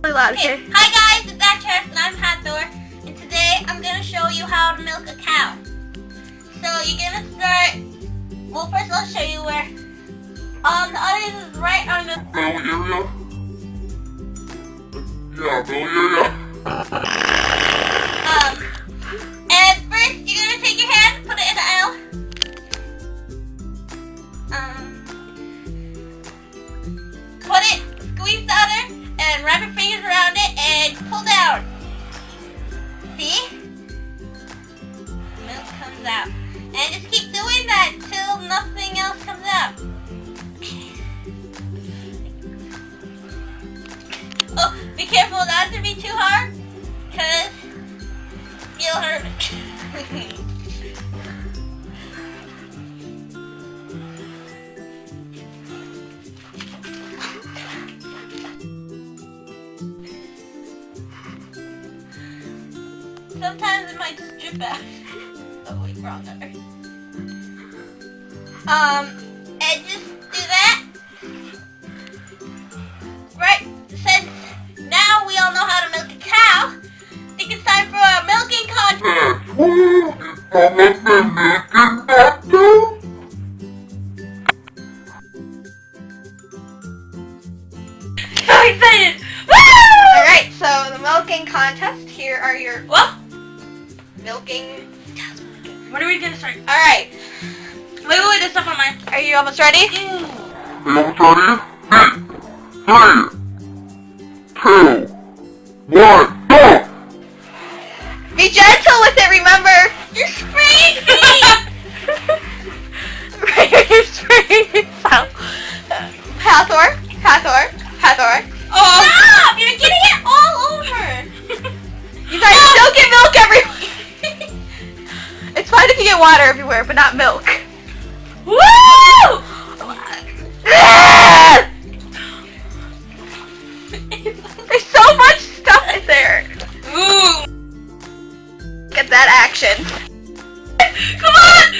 really loud, okay? Hi guys, it's Wondershare and I'm Hathor, and today I'm gonna show you how to milk a cow. So you're gonna start. Well, first I'll show you where. The audience is right on the belly area. Yeah, belly area. And first you're gonna take your hand, put it in the L. Put it, squeeze the other, and wrap your fingers around it and pull down. See? Milk comes out. And just keep doing that until nothing else comes out. Oh, be careful not to be too hard, because you'll hurt it. Sometimes it might just drip out. Oh wait, wrong number. And just do that. Right, since now we all know how to milk a cow, I think it's time for a milking contest. So excited! Woo! Alright, so the milking contest, here are your, milking. When are we gonna start? Alright. Wait, there's stuff on mine. Are you almost ready? Are you almost ready? 3, 2, 1, go! Be gentle with it, remember? You're spraying me! You're spraying yourself. Hathor. Oh! Stop! You're getting it all over! You guys still get milk everywhere. It's fine if you get water everywhere, but not milk. Woo! There's so much stuff in there. Ooh! Get that action. Come on!